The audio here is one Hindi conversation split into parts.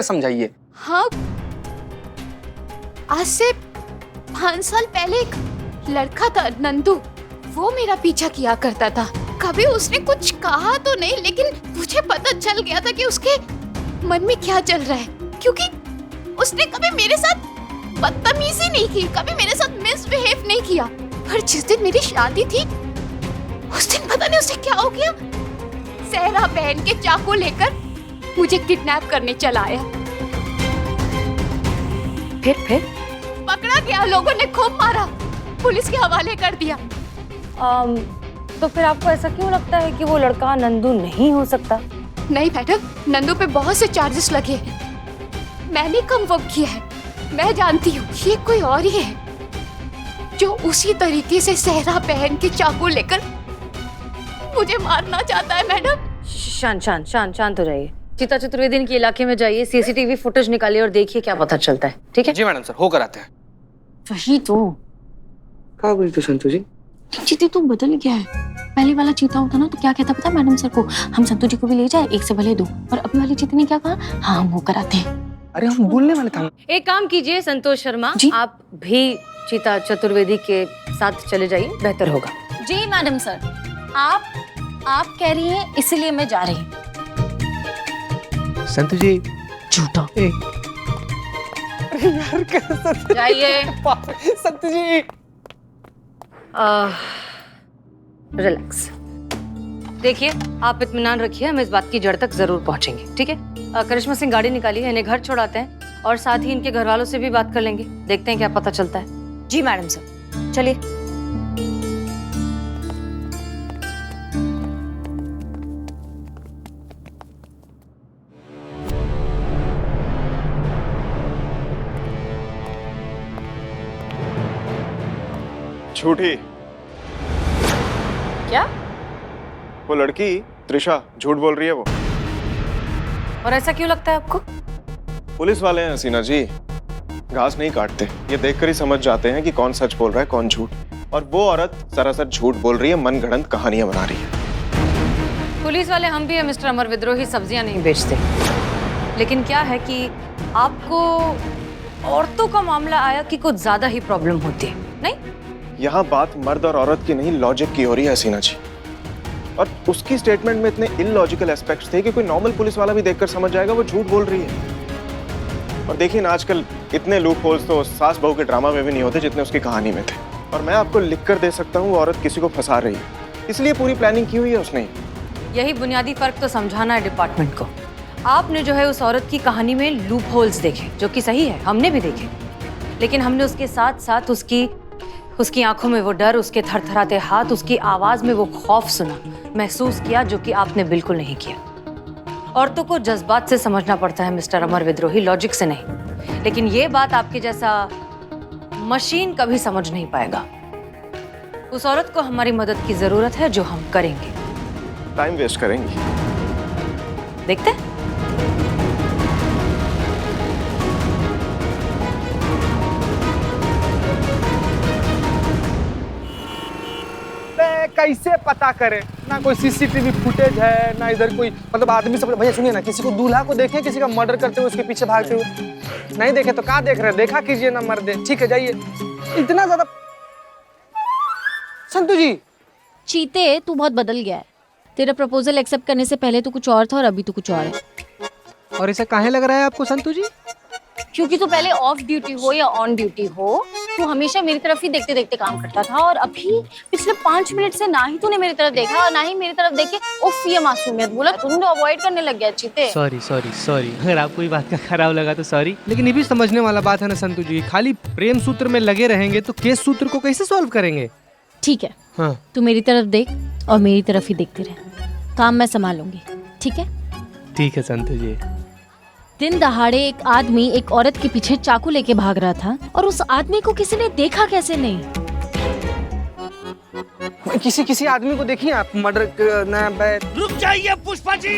समझाइए। हाँ, आज से 5 साल पहले एक लड़का था नंदू, वो मेरा पीछा किया करता था। कभी उसने कुछ कहा तो नहीं, लेकिन मुझे पता चल गया था कि उसके मन में क्या चल रहा है, क्योंकि उसने कभी मेरे साथ बदतमीजी नहीं की, कभी मेरे साथ मिसबिहेव नहीं किया। पर जिस दिन मेरी शादी थी, उस दिन पता नहीं उसे क्या हो गया, सहरा बहन के चाकू लेकर मुझे किडनैप करने चला आया। फिर पकड़ा गया, लोगों ने खूब मारा, पुलिस के हवाले कर दिया। तो फिर आपको ऐसा क्यों लगता है कि वो लड़का नंदू नहीं हो सकता? नहीं मैडम, नंदू पे बहुत से चार्जेस लगे हैं, मैंने कम वर्क किया है, मैं जानती हूँ ये कोई और ही है जो उसी तरीके से सहरा बहन के चाकू लेकर मुझे मारना चाहता है। मैडम शांत हो जाइए। चीता चतुर्वेदी के इलाके में जाइए, सीसीटीवी फुटेज निकालिए और देखिए क्या पता चलता है। ठीक है जी मैडम सर, होकर आते हैं। वही तो। क्या बोली तो संतु जी? चीते तू बदल गया है। पहले वाला चीता होता ना तो क्या कहता पता मैडम सर को, हम संतु जी को भी ले जाए, एक से भले दो। और अभी वाले चीते ने क्या कहा, हाँ हम वो कराते हैं। अरे हम बोलने वाले थे। एक काम कीजिए संतोष शर्मा, जी? आप भी चीता चतुर्वेदी के साथ चले जाइए, बेहतर होगा। जी मैडम सर, आप कह रही हैं इसलिए मैं जा रही हूँ। संतु जी झूठा। यार कैसा जाइए। संतु जी रिलैक्स। देखिए आप इत्मीनान रखिए, हम इस बात की जड़ तक जरूर पहुंचेंगे। ठीक है, करिश्मा सिंह गाड़ी निकालिए, इन्हें घर छोड़ाते हैं और साथ ही इनके घर वालों से भी बात कर लेंगे, देखते हैं क्या पता चलता है। जी मैडम सर, चलिए। झूठी। क्या? वो लड़की त्रिशा झूठ बोल रही है वो। और ऐसा क्यों लगता है आपको? पुलिस वाले हैं हसीना जी, घास नहीं काटते, ये देखकर ही समझ जाते हैं कि कौन सच बोल रहा है कौन झूठ। और वो औरत सरासर झूठ बोल रही है, मनगढ़ंत कहानियां बना रही है। पुलिस वाले हम भी है मिस्टर अमर विद्रोही, सब्जियां नहीं बेचते। लेकिन क्या है कि आपको औरतों का मामला आया कि कुछ ज्यादा ही प्रॉब्लम होती है, नहीं? यहाँ बात मर्द और औरत की नहीं, लॉजिक की हो रही है हसीना जी। और उसकी स्टेटमेंट में इतने इलॉजिकल एस्पेक्ट्स थे कि कोई नॉर्मल पुलिस वाला भी देखकर समझ जाएगा वो झूठ बोल रही है। और देखिए ना, आजकल इतने लूप होल्स तो सास बहू के ड्रामा में भी नहीं होते जितने उसकी कहानी में थे। और मैं आपको लिख कर दे सकता हूँ वो औरत किसी को फंसा रही है, इसलिए पूरी प्लानिंग की हुई है उसने। यही बुनियादी फर्क तो समझाना है डिपार्टमेंट को। आपने जो है उस औरत की कहानी में लूप होल्स देखे, जो कि सही है, हमने भी देखे, लेकिन हमने उसके साथ साथ उसकी आंखों में वो डर, उसके थरथराते हाथ, उसकी आवाज में वो खौफ सुना, महसूस किया, जो कि आपने बिल्कुल नहीं किया। औरतों को जज्बात से समझना पड़ता है मिस्टर अमर विद्रोही, लॉजिक से नहीं। लेकिन ये बात आपके जैसा मशीन कभी समझ नहीं पाएगा। उस औरत को हमारी मदद की जरूरत है, जो हम करेंगे। टाइम वेस्ट करेंगे, देखते हैं। कैसे पता करे? ना कोई सीसीटीवी फुटेज है, ना इधर कोई मतलब आदमी सब। भैया सुनिए ना, किसी को दूल्हा को देखे किसी का मर्डर करते हुए उसके पीछे भागते हुए नहीं देखे तो कहाँ देख रहे हैं? देखा कीजिए ना मर्दे। ठीक है जाइए। इतना ज्यादा संतु जी। चीते तू बहुत बदल गया है। तेरा प्रपोजल एक्सेप्ट करने से पहले तू कुछ और था और अभी तू कुछ और है। और ऐसा काहे लग रहा है आपको संतु जी? क्योंकि तू पहले ऑफ ड्यूटी हो या ऑन ड्यूटी हो, तू हमेशा मेरी तरफ ही देखते देखते काम करता था। और अभी पिछले 5 मिनट से ना ही तूने मेरी तरफ देखा और ना ही मेरी तरफ देखे उफ ये मासूमियत बोला, तूने अवॉइड करने लग गया। चीते सॉरी अगर आपको ये बात का खराब लगा तो सॉरी, लेकिन ये भी समझने वाला बात है ना संतु जी, खाली प्रेम सूत्र में लगे रहेंगे तो केस सूत्र को कैसे सॉल्व करेंगे? ठीक है, हाँ तू मेरी तरफ देख और मेरी तरफ ही देखते रहे, काम मैं संभालूंगी। ठीक है? ठीक है संतु जी। दिन दहाड़े एक आदमी एक औरत के पीछे चाकू लेके भाग रहा था और उस आदमी को किसी ने देखा कैसे नहीं? किसी आदमी को देखिए आप मर्डर ना। रुक जाइए पुष्पा जी,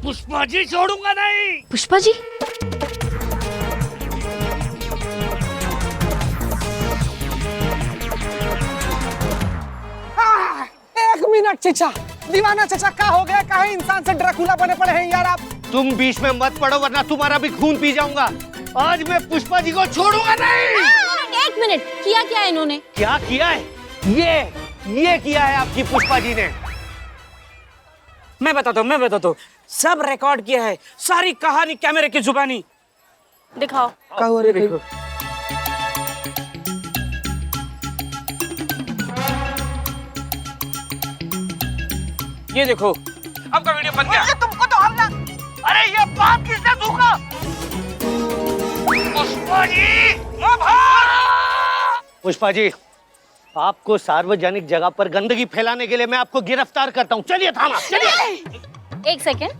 पुष्पा जी छोड़ूंगा नहीं। पुष्पा जी? एक मिनट चचा, दीवाना चचा क्या हो गया? काहे इंसान से ड्रैकुला बने पड़े हैं यार आप? तुम बीच में मत पड़ो वरना तुम्हारा भी खून पी जाऊंगा। आज मैं पुष्पा जी को छोड़ूंगा नहीं। एक मिनट, किया क्या इन्होंने? क्या किया है? ये किया है आपकी पुष्पा जी ने। मैं बताता हूँ सब रिकॉर्ड किया है, सारी कहानी कैमरे की जुबानी। दिखाओ। क्या हुआ रे? देखो ये देखो, आपका वीडियो बन गया। तुमको तो हमला। अरे ये बात किसने थूका? पुष्पा जी, पुष्पा जी, आपको सार्वजनिक जगह पर गंदगी फैलाने के लिए मैं आपको गिरफ्तार करता हूँ। चलिए थाना, चलिए। एक सेकेंड,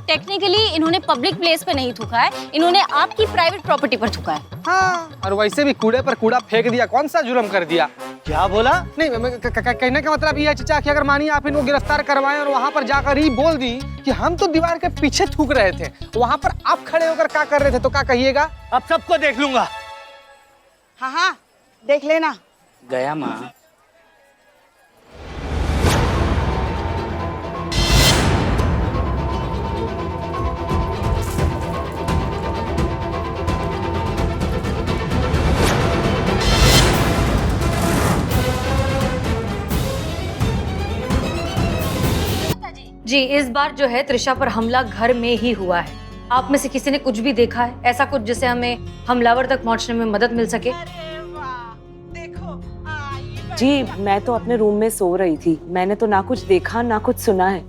टेक्निकली इन्होंने पब्लिक प्लेस पे नहीं थूका है, इन्होंने आपकी प्राइवेट प्रॉपर्टी पर थूका है। हाँ, और वैसे भी कूड़े पर कूड़ा फेंक दिया, कौन सा जुर्म कर दिया? क्या बोला? नहीं, कहने का मतलब ये है चाचा कि अगर मानिए आप इनको गिरफ्तार करवाएं और वहां पर जाकर ही बोल दी कि हम तो दीवार के पीछे थूक रहे थे, वहां पर आप खड़े होकर क्या कर रहे थे, तो क्या कहिएगा? अब सबको देख लूंगा। हाँ, देख लेना। गया माँ। जी, इस बार जो है त्रिशा पर हमला घर में ही हुआ है। आप में से किसी ने कुछ भी देखा है ऐसा कुछ जिससे हमें हमलावर तक पहुंचने में मदद मिल सके? जी, मैं तो अपने रूम में सो रही थी, मैंने तो ना कुछ देखा ना कुछ सुना है।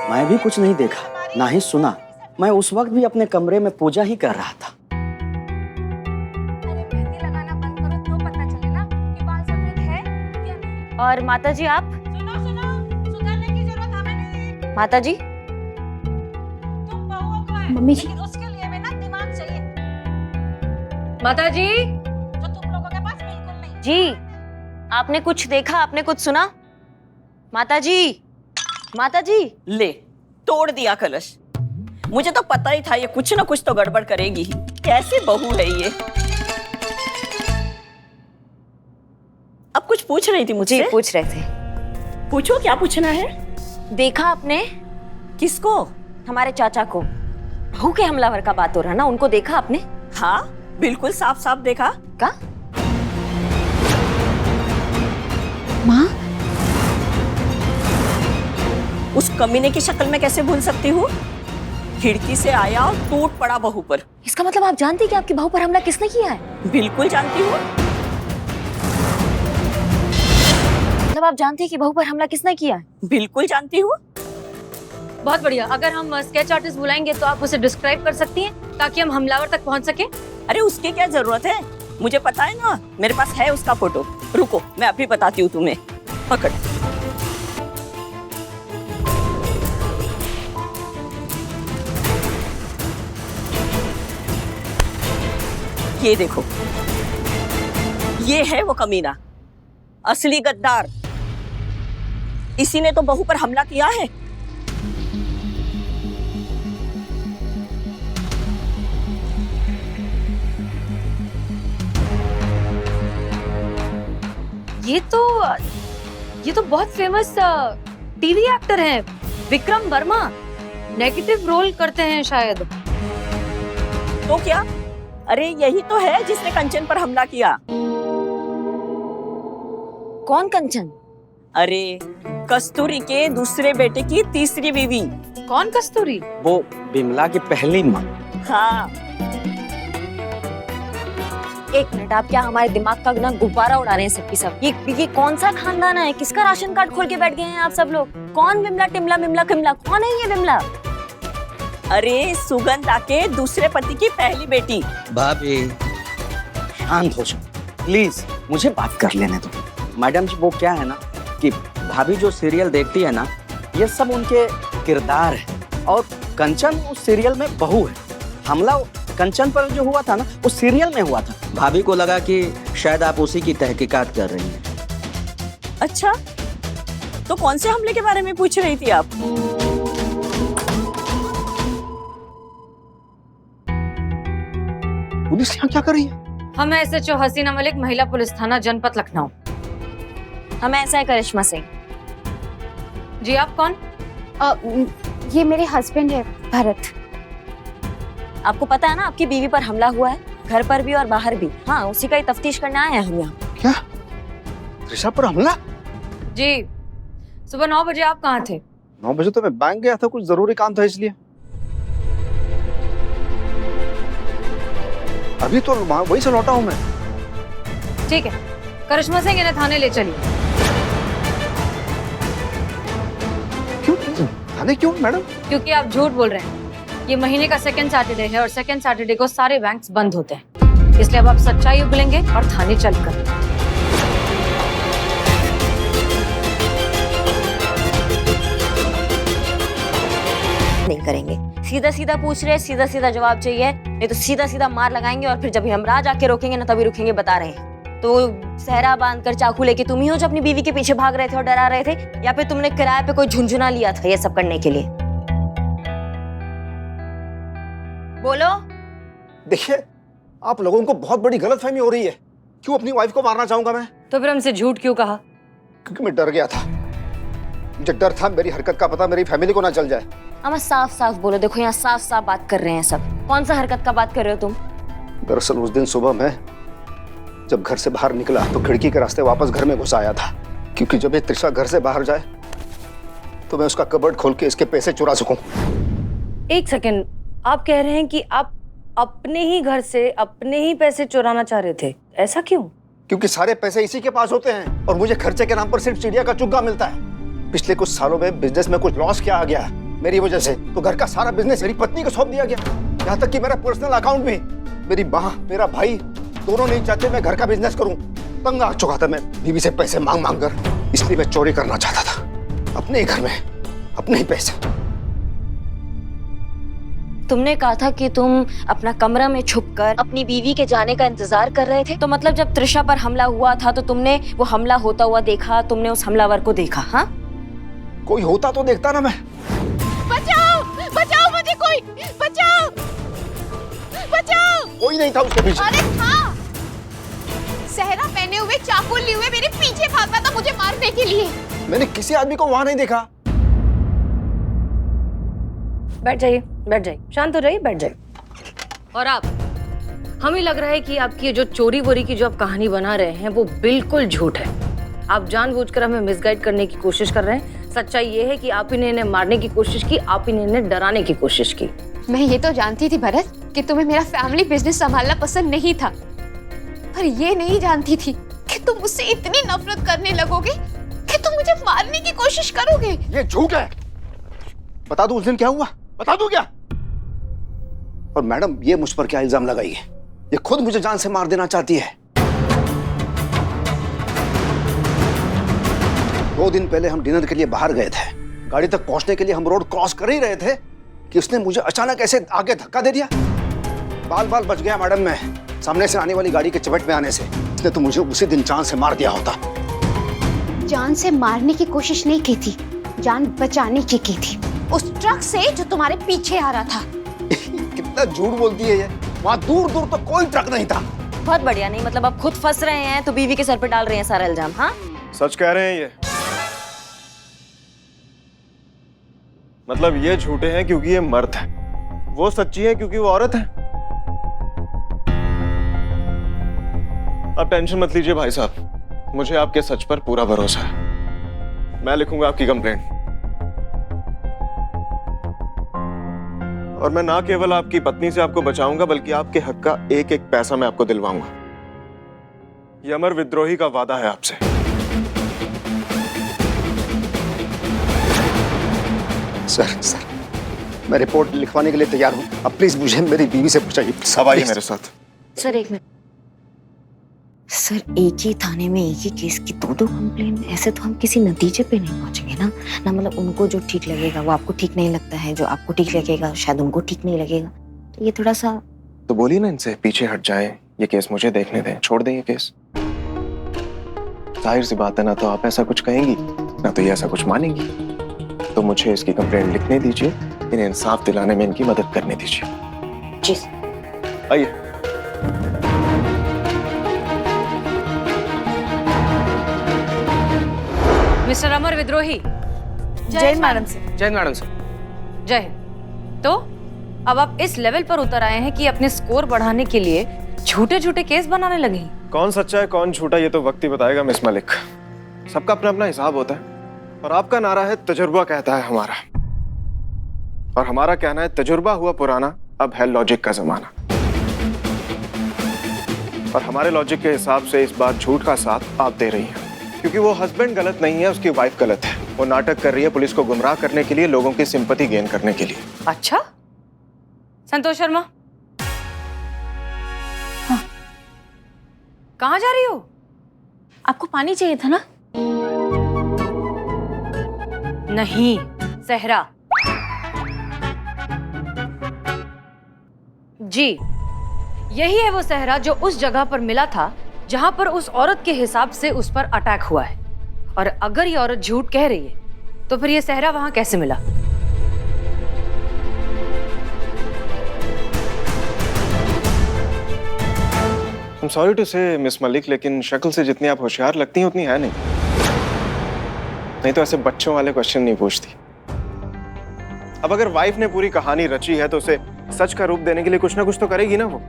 मैं भी कुछ नहीं देखा, ना ही सुना। मैं उस वक्त भी अपने कमरे में पूजा ही कर रहा था। और माता जी आप? सुधारने की जरूरत हमें नहीं। माता जी? मम्मी जी? उसके लिए भी ना दिमाग चाहिए। माता जी? जो तुम लोगों के पास बिल्कुल नहीं। जी, आपने कुछ देखा, आपने कुछ सुना? माता जी? माता जी? ले, तोड़ दिया कलश। मुझे तो पता ही था ये कुछ ना कुछ तो गड़बड़ करेगी ही। कैसी बहू है ये? अब कुछ पूछ रही थी मुझसे? जी, पूछ रहे थे। पूछो, क्या पूछना है? देखा आपने? किसको? हमारे चाचा को। बहू के हमलावर का बात हो रहा ना, उनको देखा आपने? हाँ, बिल्कुल साफ साफ देखा। का? माँ? उस कमीने की शक्ल में कैसे भूल सकती हूँ? खिड़की से आया और टूट पड़ा बहू पर। इसका मतलब आप जानती हैं कि आपकी बहू पर हमला किसने किया है? बिल्कुल जानती हूँ। मतलब आप जानती हैं कि बहू पर हमला किसने किया है? बिल्कुल जानती हूँ। बहुत बढ़िया। अगर हम स्केच आर्टिस्ट बुलाएंगे तो आप उसे डिस्क्राइब कर सकती हैं ताकि हम हमलावर तक पहुंच सके। अरे उसकी क्या जरूरत है, मुझे पता है ना, मेरे पास है उसका फोटो। रुको, मैं अभी बताती हूँ तुम्हें। पकड़। ये देखो, ये है वो कमीना, असली गद्दार। इसी ने तो बहू पर हमला किया है। ये तो बहुत फेमस टीवी एक्टर हैं, विक्रम वर्मा। नेगेटिव रोल करते हैं शायद। तो क्या? अरे यही तो है जिसने कंचन पर हमला किया। कौन कंचन? अरे कस्तूरी के दूसरे बेटे की तीसरी बीवी। कौन कस्तूरी? वो बिमला की पहली माँ। हाँ। एक मिनट, आप क्या हमारे दिमाग का ना गुब्बारा उड़ा रहे हैं सबकी सब? ये कौन सा खानदान है? किसका राशन कार्ड खोल के बैठ गए हैं आप सब लोग? कौन बिमला टिमला मिमला किमला? कौन है ये बिमला? अरे सुगंधा के दूसरे पति की पहली बेटी। भाभी शांत हो जाओ प्लीज, मुझे बात कर लेने दो। मैडम जी, वो क्या है ना कि भाभी जो सीरियल देखती है ना, ये सब उनके किरदार है। और कंचन उस सीरियल में बहू है। हमला कंचन पर जो हुआ था ना, उस सीरियल में हुआ था। भाभी को लगा कि शायद आप उसी की तहकीकात कर रही हैं। अच्छा, तो कौन से हमले के बारे में पूछ रही थी आप? पुलिस यहाँ क्या कर रही है? हम SHO हसीना मलिक, महिला पुलिस थाना जनपद लखनऊ। हमें ऐसा है करिश्मा सिंह। जी आप कौन? ये मेरे हस्बैंड है भरत। आपको पता है ना आपकी बीवी पर हमला हुआ है, घर पर भी और बाहर भी। हाँ, उसी का ही तफ्तीश करने आए हैं हम यहाँ। क्या? त्रिशा पर हमला? जी सुबह 9 बजे आप कहाँ थे? 9 बजे तो मैं बैंक गया था, कुछ जरूरी काम था इसलिए। अभी तो वहीं से लौटा हूँ मैं। ठीक है, करिश्मा सिंह इन्हें थाने ले चलिए। क्यों थाने क्यों मैडम? क्योंकि आप झूठ बोल रहे हैं। ये महीने का सेकंड सैटरडे है और सेकंड सैटरडे को सारे बैंक्स बंद होते हैं, इसलिए अब आप सच्चाई उगलेंगे और थाने चलकर। नहीं करेंगे। सीधा सीधा पूछ रहे, सीधा सीधा जवाब चाहिए, नहीं तो सीधा सीधा मार लगाएंगे और फिर जब हम राज आके रोकेंगे ना तभी रुकेंगे, बता रहे हैं। तो सहरा बांधकर चाकू लेके तुम ही हो जो अपनी बीवी के पीछे भाग रहे थे और डरा रहे थे, या फिर तुमने किराए पे कोई झुंझुना लिया था ये सब करने के लिए? बोलो। देखिए, आप लोगों को बहुत बड़ी गलतफहमी हो रही है। क्यों अपनी वाइफ को मारना चाहूंगा मैं? तो फिर हमसे झूठ क्यों कहा? क्योंकि मैं डर गया था। मुझे डर था मेरी हरकत का पता मेरी फैमिली को ना चल जाए। हम साफ साफ बोलो, देखो यहाँ साफ साफ बात कर रहे हैं सब। कौन सा हरकत का बात कर रहे हो तुम? दरअसल उस दिन सुबह मैं जब घर से बाहर निकला तो खिड़की के रास्ते वापस घर में घुस आया था, क्योंकि जब ये त्रिशा घर से बाहर जाए तो मैं उसका कबर्ड खोल के इसके पैसे चुरा सकूं। एक सेकंड, आप कह रहे हैं कि आप अपने ही घर से अपने ही पैसे चुराना चाह रहे थे, ऐसा क्यों? क्योंकि सारे पैसे इसी के पास होते हैं और मुझे खर्चे के नाम पर सिर्फ चिड़िया का चुग्गा मिलता है। पिछले कुछ सालों में बिजनेस में कुछ लॉस किया आ गया मेरी वजह से, तो घर का सारा बिजनेस मेरी पत्नी को सौंप दिया गया। यहाँ तक कि मेरा पर्सनल अकाउंट भी। मेरी माँ मेरा भाई दोनों नहीं चाहते मैं घर का बिजनेस करूं। तंग आ चुका था मैं बीवी से पैसे मांग मांग कर, इसलिए मैं चोरी करना चाहता था अपने ही घर में अपने ही पैसे। तुमने कहा था कि तुम अपना कमरा में छुपकर अपनी बीवी के जाने का इंतजार कर रहे थे, तो मतलब जब त्रिशा पर हमला हुआ था तो तुमने वो हमला होता हुआ देखा, तुमने उस हमलावर को देखा? हाँ, कोई होता तो देखता ना मैं। बचाओ बचाओ मुझे, कोई बचाओ बचाओ। कोई नहीं था उसके पीछे। अरे था, सहरा पहने हुए चाकू लिए हुए मेरे पीछे भागा था मुझे मारने के लिए। मैंने किसी आदमी को वहां नहीं देखा। बैठ जाइए, बैठ जाइए, शांत हो जाइए, बैठ जाइए। और आप, हमें लग रहा है कि आपकी ये जो चोरी वोरी की जो आप कहानी बना रहे हैं वो बिल्कुल झूठ है। आप जानबूझकर हमें मिसगाइड करने की कोशिश कर रहे हैं। सच्चाई ये है कि आप ही ने इन्हें मारने की कोशिश की, आप ही ने इन्हें डराने की कोशिश की। मैं ये तो जानती थी भरत कि तुम्हें मेरा फैमिली बिजनेस संभालना पसंद नहीं था, पर ये नहीं जानती थी कि तुम मुझसे इतनी नफरत करने लगोगे कि तुम मुझे मारने की कोशिश करोगे। ये झूठ है। बता दूं उस दिन क्या हुआ? बता दूं क्या? और मैडम ये मुझ पर क्या इल्जाम लगाई है? ये खुद मुझे जान से मार देना चाहती है। 2 दिन पहले हम डिनर के लिए बाहर गए थे। गाड़ी तक पहुंचने के लिए हम रोड क्रॉस कर ही रहे थे कि उसने मुझे अचानक ऐसे आगे धक्का दे दिया। बाल बाल बच गया मैडम मैं सामने से आने वाली गाड़ी के चपेट में आने से। इसने तो मुझे उसी दिन जान से मार दिया होता। जान से मारने की कोशिश नहीं की थी, जान बचाने की थी, उस ट्रक से जो तुम्हारे पीछे आ रहा था। कितना झूठ बोलती है ये। वहां दूर दूर तो कोई ट्रक नहीं था। बहुत बढ़िया। नहीं मतलब आप खुद फंस रहे हैं तो बीवी के सर पे डाल रहे हैं सारा इल्जाम। हाँ, सच कह रहे हैं ये। मतलब ये झूठे हैं क्योंकि ये मर्द है, वो सच्ची है क्योंकि वो औरत है। अब टेंशन मत लीजिए भाई साहब, मुझे आपके सच पर पूरा भरोसा है। मैं लिखूंगा आपकी कंप्लेंट, और मैं ना केवल आपकी पत्नी से आपको बचाऊंगा बल्कि आपके हक का एक एक पैसा मैं आपको दिलवाऊंगा। ये अमर विद्रोही का वादा है आपसे। सर मैं रिपोर्ट लिखवाने के लिए तैयार हूँ। अब प्लीज मुझे मेरी बीवी से बचाइए। सब आइए मेरे साथ। सर एक मिनट। सर एक ही थाने में एक ही केस की 2-2 कंप्लेन, ऐसे तो हम किसी नतीजे पे नहीं पहुंचेंगे ना। मतलब उनको जो ठीक लगेगा वो आपको ठीक नहीं लगता है, जो आपको ठीक लगेगा शायद उनको ठीक नहीं लगेगा। तो ये थोड़ा सा तो बोलिए ना इनसे पीछे हट जाएं, ये केस मुझे देखने दें, छोड़ दें ये केस। जाहिर सी बात है ना, तो आप ऐसा कुछ कहेंगी ना तो ये ऐसा कुछ मानेंगी। तो मुझे इसकी कंप्लेंट लिखने दीजिए, इन्हें इंसाफ दिलाने में इनकी मदद करने दीजिए। जी आइए। मिस्टर अमर विद्रोही। जय मैडम से। जय मैडम सर। जय हिंद। तो अब आप इस लेवल पर उतर आए हैं कि अपने स्कोर बढ़ाने के लिए झूठे झूठे केस बनाने लगे हैं। कौन सच्चा है कौन झूठा ये तो वक्त ही बताएगा मिस मलिक। सबका अपना अपना हिसाब होता है, और आपका नारा है तजुर्बा कहता है हमारा, और हमारा कहना है तजुर्बा हुआ पुराना, अब है लॉजिक का जमाना। और हमारे लॉजिक के हिसाब से इस बार झूठ का साथ आप दे रही हैं, क्योंकि वो हस्बैंड गलत नहीं है, उसकी वाइफ गलत है। वो नाटक कर रही है पुलिस को गुमराह करने के लिए, लोगों की सिंपैथी गेन करने के लिए। अच्छा संतोष शर्मा, हाँ। कहाँ जा रही हो? आपको पानी चाहिए था ना? नहीं सहरा जी, यही है वो सहरा जो उस जगह पर मिला था जहां पर उस औरत के हिसाब से उस पर अटैक हुआ है। और अगर ये औरत झूठ कह रही है तो फिर ये सहरा वहां कैसे मिला? I'm sorry to say miss Malik, लेकिन शक्ल से जितनी आप होशियार लगती हैं उतनी है नहीं। नहीं तो ऐसे बच्चों वाले क्वेश्चन नहीं पूछती। अब अगर वाइफ ने पूरी कहानी रची है तो उसे सच का रूप देने के लिए कुछ ना कुछ तो करेगी ना वो।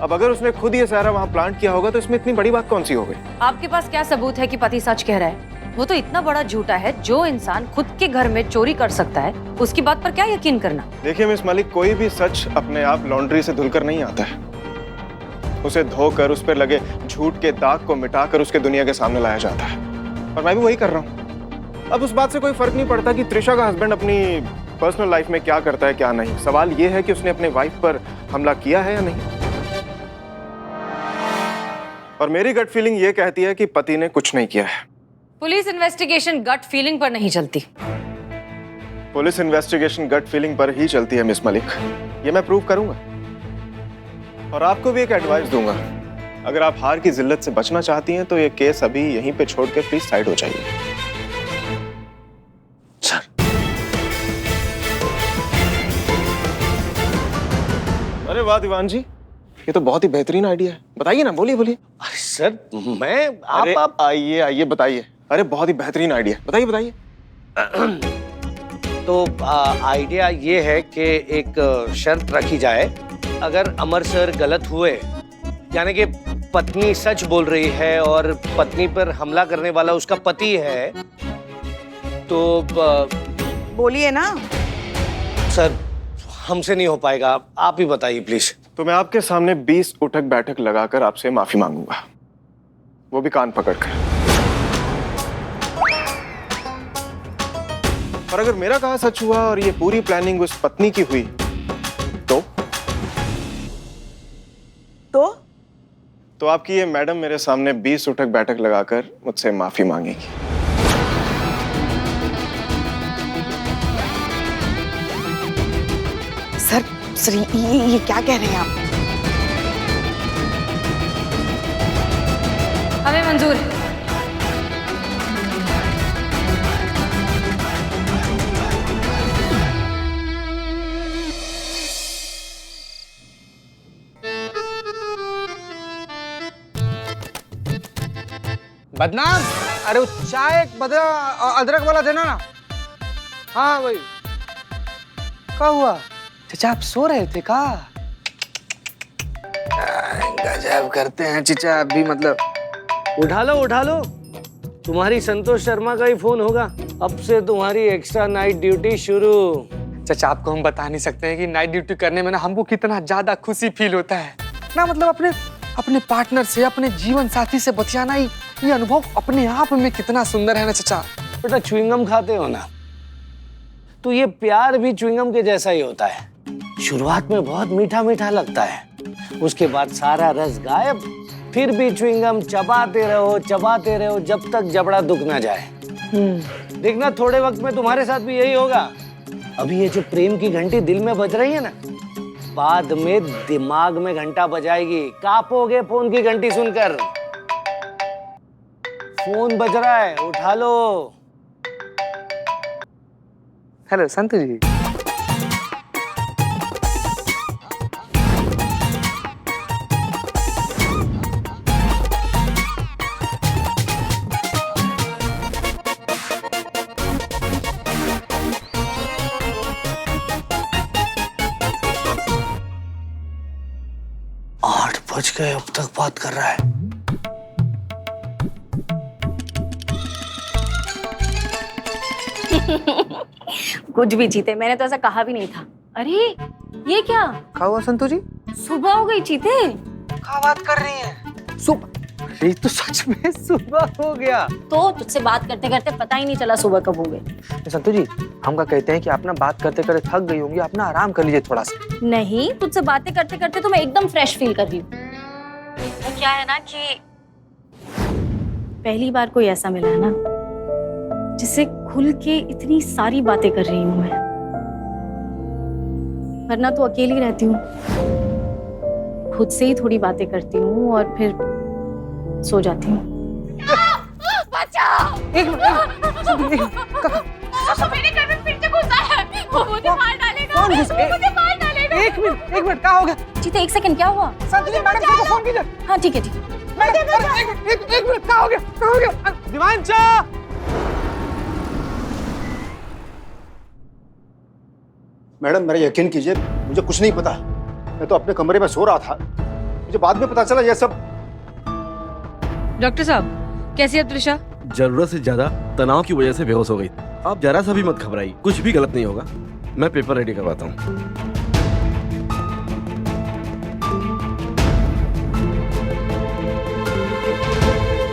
अब अगर उसने खुद ये सारा वहां प्लांट किया होगा तो इसमें इतनी बड़ी बात कौन सी हो गई? आपके पास क्या सबूत है कि पति सच कह रहा है? वो तो इतना बड़ा झूठा है, जो इंसान खुद के घर में चोरी कर सकता है उसकी बात पर क्या यकीन करना? देखिए मिस मलिक, कोई भी सच अपने आप लॉन्ड्री से धुलकर नहीं आता है। उसे धोकर उस पर लगे झूठ के दाग को मिटाकर उसके दुनिया के सामने लाया जाता है, और मैं भी वही कर रहा हूँ। अब उस बात से कोई फर्क नहीं पड़ता कि त्रिशा का हस्बैंड अपनी पर्सनल लाइफ में क्या करता है क्या नहीं। सवाल यह है कि उसने अपने वाइफ पर हमला किया है या नहीं। और मेरी गट फीलिंग ये कहती है कि पति ने कुछ नहीं किया है। पुलिस इन्वेस्टिगेशन गट फीलिंग पर नहीं चलती। पुलिस इन्वेस्टिगेशन गट फीलिंग पर ही चलती है मिस मलिक, ये मैं प्रूव करूंगा। और आपको भी एक एडवाइस दूंगा, अगर आप हार की जिल्लत से बचना चाहती हैं तो ये केस अभी यहीं पे छोड़कर प्लीज साइड हो जाइए। सर अरे वाह दीवान जी, ये तो बहुत ही बेहतरीन आइडिया है। बताइए ना, बोलिए बोलिए। अरे सर मैं आप आइए आइए बताइए। अरे बहुत ही बेहतरीन आइडिया, बताइए बताइए। तो आइडिया ये है कि एक शर्त रखी जाए, अगर अमर सर गलत हुए, यानी कि पत्नी सच बोल रही है और पत्नी पर हमला करने वाला उसका पति है, तो बोलिए ना। सर हमसे नहीं हो पाएगा, आप ही बताइए प्लीज। तो मैं आपके सामने 20 उठक बैठक लगाकर आपसे माफी मांगूंगा, वो भी कान पकड़कर। और अगर मेरा कहा सच हुआ और ये पूरी प्लानिंग उस पत्नी की हुई तो आपकी ये मैडम मेरे सामने 20 उठक बैठक लगाकर मुझसे माफी मांगेगी। सर ये क्या कह रहे हैं आप? हमें मंजूर है। बदनाम, अरे वो चाय अदरक वाला देना ना। हाँ वही। क्या हुआ चचा, आप सो रहे थे का? गजब करते हैं चचा अभी, मतलब। उठा लो, तुम्हारी संतोष शर्मा का ही फोन होगा। अब से तुम्हारी एक्स्ट्रा नाइट ड्यूटी शुरू। चचा आपको हम बता नहीं सकते हैं कि नाइट ड्यूटी करने में ना हमको कितना ज्यादा खुशी फील होता है ना। मतलब अपने पार्टनर से, अपने जीवन साथी से बतियाना, ये अनुभव अपने आप में कितना सुंदर है ना चचा। बेटा च्युइंगम खाते हो ना, तो ये प्यार भी च्युइंगम के जैसा ही होता है। शुरुआत में बहुत मीठा मीठा लगता है, उसके बाद सारा रस गायब, फिर भी च्युइंगम चबाते रहो जब तक जबड़ा दुख ना जाए। देखना थोड़े वक्त में तुम्हारे साथ भी यही होगा। अभी ये जो प्रेम की घंटी दिल में बज रही है ना, बाद में दिमाग में घंटा बजाएगी। कांपोगे फोन की घंटी सुनकर। फोन बज रहा है, उठा लो। हेलो संतु जी। आठ बज गए, अब तक बात कर रहा है। कुछ भी चीते, मैंने तो ऐसा कहा भी नहीं था। अरे ये क्या, क्या हुआ संतु जी? सुबह हो गई चीते। क्या बात कर रही है? सुबह? अरे तो सच में सुबह हो गया। तो तुझसे बात करते करते पता ही नहीं चला सुबह कब हो गई। संतु जी हम क्या कहते हैं कि आप ना बात करते करते थक गई होंगी, आप ना आराम कर लीजिए थोड़ा सा। नहीं, तुझसे बातें करते करते तो मैं एकदम फ्रेश फील कर रही हूँ। वो क्या है ना कि पहली बार कोई ऐसा मिला है ना जिससे खुल के इतनी सारी बातें कर रही हूँ मैं। वरना तो अकेली रहती हूँ, खुद से ही थोड़ी बातें करती हूँ और फिर सो जाती हूँ। बचाओ! एक मिनट, मेरे घर में फिर से घुसा है। वो मुझे मार डालेगा। कौन घुसा? वो मुझे मार डालेगा। एक मिनट, क्या हो गया? चीते एक सेकंड, क्या हुआ? संतु जी मैडम को फोन कीजिए। हाँ ठीक है ठीक है। एक मिनट, क्या हो गया? दिवांचा! मैडम मेरा यकीन कीजिए, मुझे कुछ नहीं पता। मैं तो अपने कमरे में सो रहा था, मुझे बाद में पता चला ये सब। डॉक्टर साहब कैसी है त्रिशा? जरूरत से ज्यादा तनाव की वजह से बेहोश हो गई। आप जरा सा भी मत घबराइए, कुछ भी गलत नहीं होगा। मैं पेपर रेडी करवाता हूँ।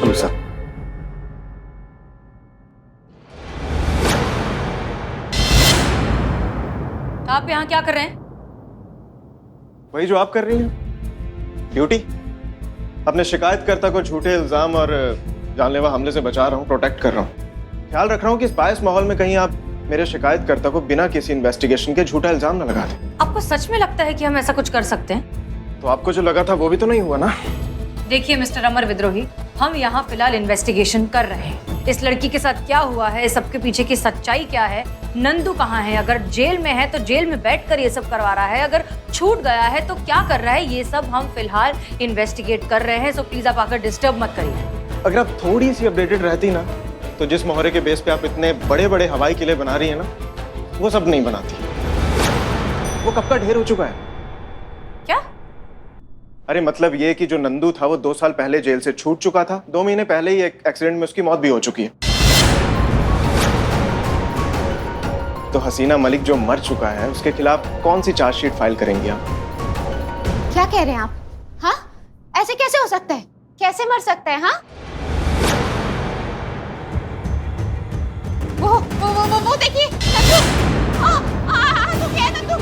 Hello sir. आप यहाँ क्या कर रहे हैं? वही जो आप कर रही हैं, ड्यूटी। अपने शिकायतकर्ता को झूठे इल्जाम और जानलेवा हमले से बचा रहा हूँ, प्रोटेक्ट कर रहा हूँ। ख्याल रख रहा हूँ कि इस बायस माहौल में कहीं आप मेरे शिकायतकर्ता को बिना किसी इन्वेस्टिगेशन के झूठा इल्जाम न लगा दें। आपको सच में लगता है कि हम ऐसा कुछ कर सकते हैं? तो आपको जो लगा था वो भी तो नहीं हुआ ना। देखिए मिस्टर अमर विद्रोही, हम यहाँ फिलहाल इन्वेस्टिगेशन कर रहे हैं। इस लड़की के साथ क्या हुआ है, सबके पीछे की सच्चाई क्या है, नंदू कहाँ है, अगर जेल में है तो जेल में बैठकर ये सब करवा रहा है, अगर छूट गया है तो क्या कर रहा है, ये सब हम फिलहाल इन्वेस्टिगेट कर रहे हैं। सो प्लीज आप आकर डिस्टर्ब मत करिए। अगर आप थोड़ी सी अपडेटेड रहती ना, तो जिस मोहरे के बेस पे आप इतने बड़े बड़े हवाई किले बना रही है ना, वो सब नहीं बनाती। वो कब का ढेर हो चुका है। क्या? अरे मतलब ये कि जो नंदू था वो 2 साल पहले जेल से छूट चुका था। 2 महीने पहले ही एक एक्सीडेंट में उसकी मौत भी हो चुकी है। तो हसीना मलिक जो मर चुका है उसके खिलाफ कौन सी चार्जशीट फाइल करेंगी आप? क्या कह रहे हैं आप? हाँ, ऐसे कैसे हो सकता है? कैसे मर सकता है? हाँ, वो देखिए नंदू। तो क्या है नंदू?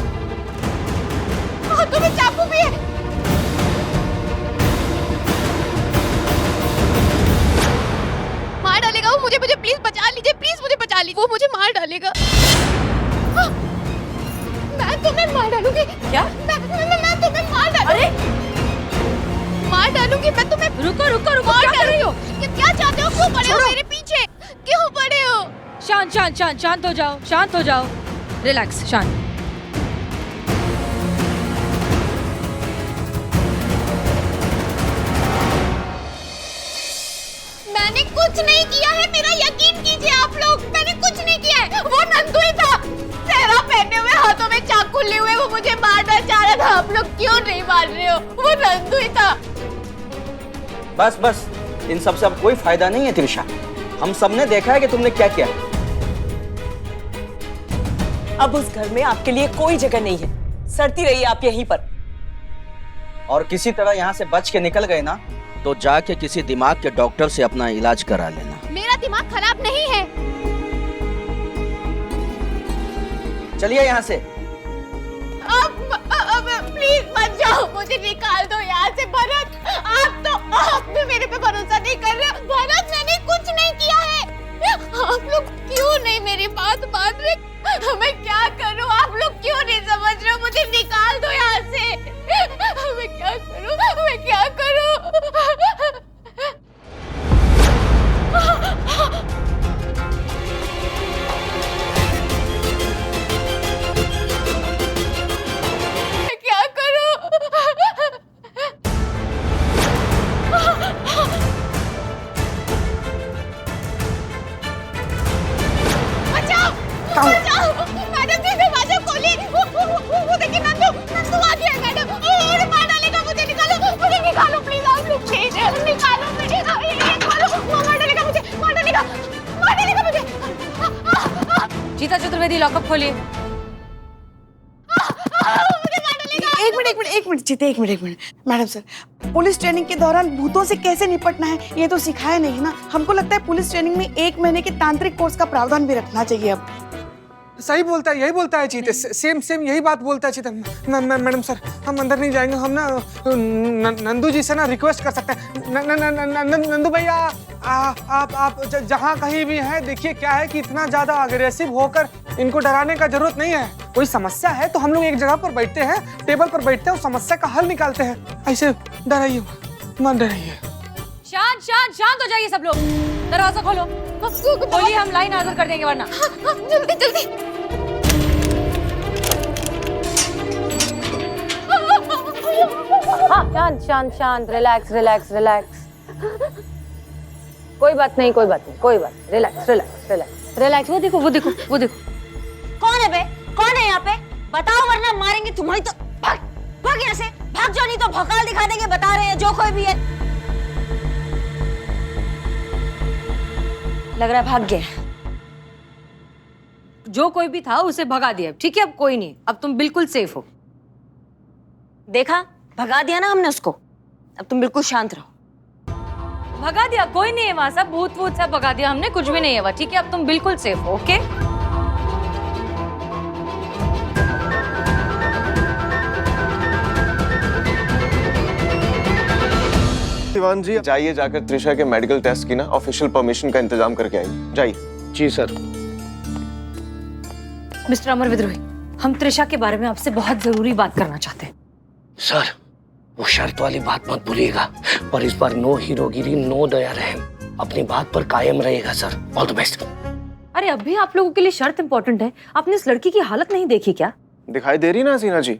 तुम्हें चाकू भी है। मार डालेगा वो मुझे। प्लीज बचा लीजिए, प्लीज मुझे बचा लीजिए। वो मुझे मार डालेगा। मैं तुम्हें मार डालूंगी। क्या? मैं तुम्हें मार डालूंगी। अरे मार डालूंगी मैं तुम्हें। रुको क्या कर रही हो? क्या चाहते हो? क्यों पड़े हो मेरे पीछे? क्यों पड़े हो? शांत हो जाओ। रिलैक्स, शांत। मैंने कुछ नहीं किया है, मेरा यकीन कीजिए आप लोग। मैंने कुछ नहीं किया है। वो नंदू ही था, सेहरा पहने हुए, हाथों में चाकू लिए हुए। वो मुझे मारना चाह रहा था। आप लोग क्यों नहीं मार रहे हो? वो नंदू ही था। बस इन सब से अब कोई फायदा नहीं है त्रिशा। हम सबने देखा है कि तुमने क्या किया। अब उस घर में आपके लिए कोई जगह नहीं है। सड़ती रहिए आप यहीं पर। और किसी तरह यहाँ से बच के निकल गए ना, तो जाके किसी दिमाग के डॉक्टर से अपना इलाज करा लेना। मेरा दिमाग खराब नहीं है। चलिए यहाँ से। अब प्लीज मत जाओ, मुझे निकाल दो यहाँ से। भरत, आप भी मेरे पे भरोसा नहीं कर रहे। भरत, मैंने कुछ नहीं किया है। आप लोग क्यों नहीं मेरी बात मान रहे? मैं क्या करूं? आप लोग क्यों नहीं समझ रहे हो? मुझे निकाल दो यहाँ से। मैं क्या करूं? बताता हूँ। मैडम जी दरवाजा खोलिए। वो देखिए नंदू आ गया है मैडम। और मार डालेगा मुझे, निकालो मुझे, निकालो प्लीज आप लोग, प्लीज निकालो मुझे। ये खोलो, वो मार डालेगा मुझे, मार डालेगा मुझे। जीता चतुर्वेदी लॉकअप खोलिए। एक मिनट जीते, एक minute. Madam sir, police training के दौरान भूतों से कैसे निपटना है ये तो सिखाया नहीं ना। हमको लगता है पुलिस ट्रेनिंग में 1 महीने के तांत्रिक कोर्स का प्रावधान भी रखना चाहिए अब। सही बोलता है, यही बोलता है चीते, सेम यही बात बोलता है चीते। मैडम सर, हम अंदर नहीं जाएंगे, हम ना नंदू जी से ना रिक्वेस्ट कर सकते हैं। नंदू भैया, आप जहाँ कहीं भी हैं, देखिए क्या है कि इतना ज्यादा अग्रेसिव होकर इनको डराने का जरूरत नहीं है। कोई समस्या है तो हम लोग एक जगह पर बैठते हैं, टेबल पर बैठते हैं, उस समस्या का हल निकालते हैं। ऐसे डराइए मत, डराइए। शांत हो जाइए सब लोग। दरवाजा खोलो, बोलिए, हम लाइन हाजिर कर देंगे वरना। जल्दी। हाँ, शांत, रिलैक्स। कोई बात नहीं, रिलैक्स। वो देखो। कौन है बे? कौन है यहाँ पे? बताओ वरना मारेंगे तुम्हारी तो। भाग यहाँ से, भाग जाओ, नहीं तो भौकाल दिखा देंगे। बता रहे हैं जो कोई भी है। लग रहा है भाग गया। जो कोई भी था उसे भगा दिया, ठीक है? अब कोई नहीं, अब तुम बिल्कुल सेफ हो। देखा, भगा दिया ना हमने उसको। अब तुम बिल्कुल शांत रहो। भगा दिया, कोई नहीं है वहां, सब भूत सब भगा दिया हमने, कुछ भी नहीं है वहां, ठीक है? अब तुम बिल्कुल सेफ हो, ओके? शिवान जी, जाइए, जाकर त्रिशा के मेडिकल टेस्ट की ना ऑफिशियल परमिशन का इंतजाम करके आइए। जाइए। जी सर। मिस्टर अमर विद्रोही, हम त्रिशा के बारे में आपसे बहुत जरूरी बात करना चाहते हैं। सर, वो शर्त वाली बात मत भूलिएगा, और इस बार नो हीरोगिरी, नो दया रहम, अपनी बात पर कायम रहेगा सर। All the best. अरे अभी आप लोगों के लिए शर्त इंपॉर्टेंट है, आपने इस लड़की की हालत नहीं देखी क्या? दिखाई दे रही ना हसीना जी,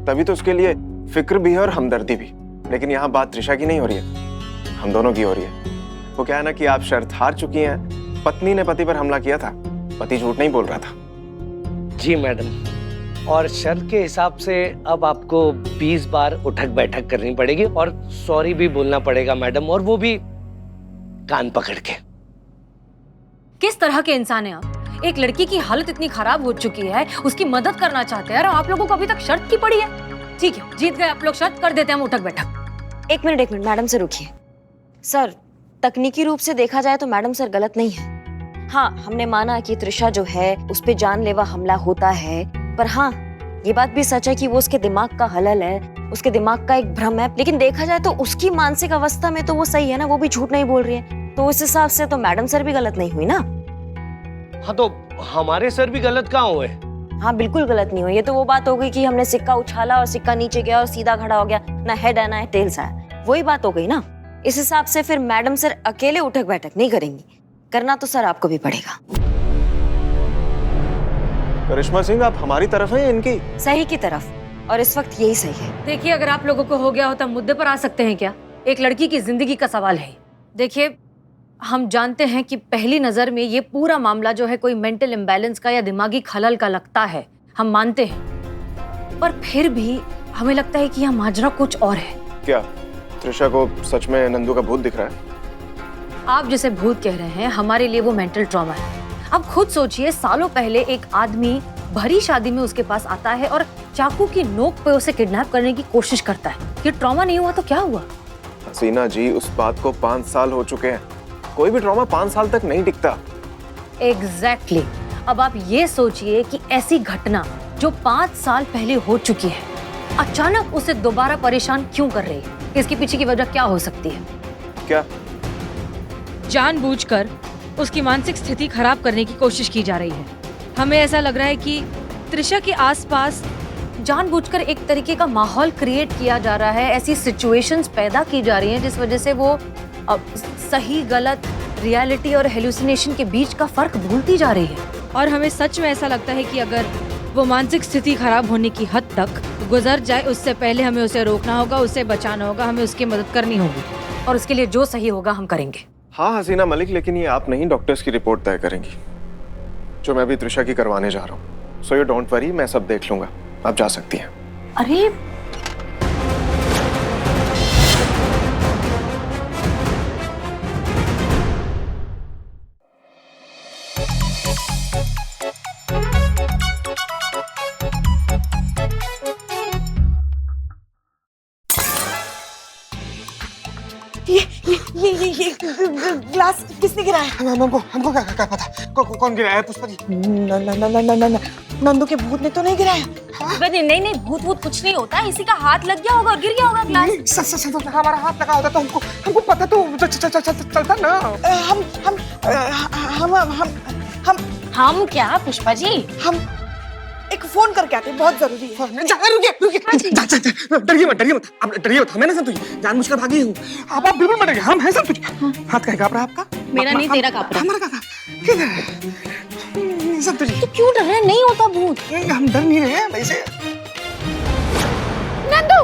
तभी तो उसके लिए फिक्र भी है और हमदर्दी भी। लेकिन यहाँ बात त्रिशा की नहीं हो रही है, हम दोनों की हो रही है। वो क्या है ना कि आप शर्त हार चुकी हैं। पत्नी ने पति पर हमला किया था, पति झूठ नहीं बोल रहा था। जी मैडम, और शर्त के हिसाब से अब आपको 20 बार उठक बैठक करनी पड़ेगी और सॉरी भी बोलना पड़ेगा मैडम, और वो भी कान पकड़ के। किस तरह के इंसान हैं आप? एक लड़की की हालत इतनी खराब हो चुकी है, उसकी मदद करना चाहते हैं और आप लोगों को अभी तक शर्त की पड़ी है। ठीक है, जीत गए आप लोग, शर्त कर देते हैं हम उठक बैठक। एक मिनट मैडम से रुकिए। सर, तकनीकी रूप से देखा जाए तो मैडम सर गलत नहीं है। हाँ, हमने माना कि त्रिशा जो है उस पे जानलेवा हमला होता है, पर हाँ, ये बात भी सच है कि वो उसके दिमाग का हलल है, उसके दिमाग का एक भ्रम है। लेकिन देखा जाए तो उसकी मानसिक अवस्था में तो वो सही है ना, वो भी झूठ नहीं बोल रही है। तो उस हिसाब से तो मैडम सर भी गलत नहीं हुई ना। हाँ, तो हमारे सर भी गलत कहाँ हुए? हाँ, बिल्कुल गलत नहीं हुई। ये तो वो बात हो गई कि हमने सिक्का उछाला और सिक्का नीचे गया और सीधा खड़ा हो गया, ना हेड है ना टेल्स है, वही बात हो गई ना। इस हिसाब से फिर मैडम सर अकेले उठक बैठक नहीं करेंगी, करना तो सर आपको भी पड़ेगा। करिश्मा सिंह, आप हमारी तरफ हैं इनकी? सही की तरफ, और इस वक्त यही सही है। देखिए, अगर आप लोगों को हो गया हो तो मुद्दे पर आ सकते हैं क्या? एक लड़की की जिंदगी का सवाल है। देखिए, हम जानते हैं कि पहली नजर में ये पूरा मामला जो है कोई मेंटल इम्बैलेंस का या दिमागी खलल का लगता है, हम मानते हैं, पर फिर भी हमें लगता है कि यह माजरा कुछ और है। क्या त्रिशा को सच में नंदू का भूत दिख रहा है? आप जैसे भूत कह रहे हैं, हमारे लिए वो मेंटल ट्रॉमा है। अब खुद सोचिए, सालों पहले एक आदमी भरी शादी में उसके पास आता है और चाकू की नोक पे उसे किडनैप करने की कोशिश करता है। ये ट्रॉमा नहीं हुआ तो क्या हुआ? हसीना जी, उस बात को 5 साल हो चुके हैं। कोई भी ट्रॉमा 5 साल तक नहीं टिकता। एग्जैक्टली। अब आप ये सोचिए कि ऐसी घटना जो 5 साल पहले हो चुकी है, अचानक उसे दोबारा परेशान क्यों कर रही है? इसके पीछे की वजह क्या हो सकती है? क्या? जानबूझकर उसकी मानसिक स्थिति खराब करने की कोशिश की जा रही है। हमें ऐसा लग रहा है कि त्रिशा के आसपास जानबूझकर एक तरीके का माहौल क्रिएट किया जा रहा है, ऐसी सिचुएशंस पैदा की जा रही हैं जिस वजह से वो सही गलत, रियलिटी और हेलुसिनेशन के बीच का फर्क भूलती जा रही है। और हमें सच में ऐसा लगता है कि अगर वो मानसिक स्थिति खराब होने की हद तक गुजर जाए, उससे पहले हमें उसे रोकना होगा, उसे बचाना होगा, हमें उसकी मदद करनी होगी, और उसके लिए जो सही होगा हम करेंगे। हाँ हसीना मलिक, लेकिन ये आप नहीं, डॉक्टर्स की रिपोर्ट तय करेंगी। जो मैं अभी त्रिशा की करवाने जा रहा हूँ। सो यू डोंट वरी, मैं सब देख लूंगा, आप जा सकती हैं। अरे ये ग्लास किसने गिराया? हमको क्या पता कौन गिराया है पुष्पा जी? नंदू के भूत ने तो नहीं गिराया? नहीं नहीं, भूत भूत कुछ नहीं होता, इसी का हाथ लग गया होगा और गिर गया होगा ग्लास। हमारा हाथ लगा होता तो हमको पता तो चलता ना। हम क्या पुष्पा जी, हम एक फोन करके आते, बहुत जरूरी है। रुकिए, डरिए मत, आप डरिए मत, हमें ना सब तुझे जानबूझकर भागी हूँ। आप बिल्कुल मत डरिए, हम हैं सब तुझे। हाथ कहीं काँप रहा है आपका? मेरा नहीं, तेरा काँप रहा है। हमारा किधर सब तुझे? तो क्यों डर रहे हैं? नहीं होता भूत। हम डर नहीं रहे हैं वैसे। नंदू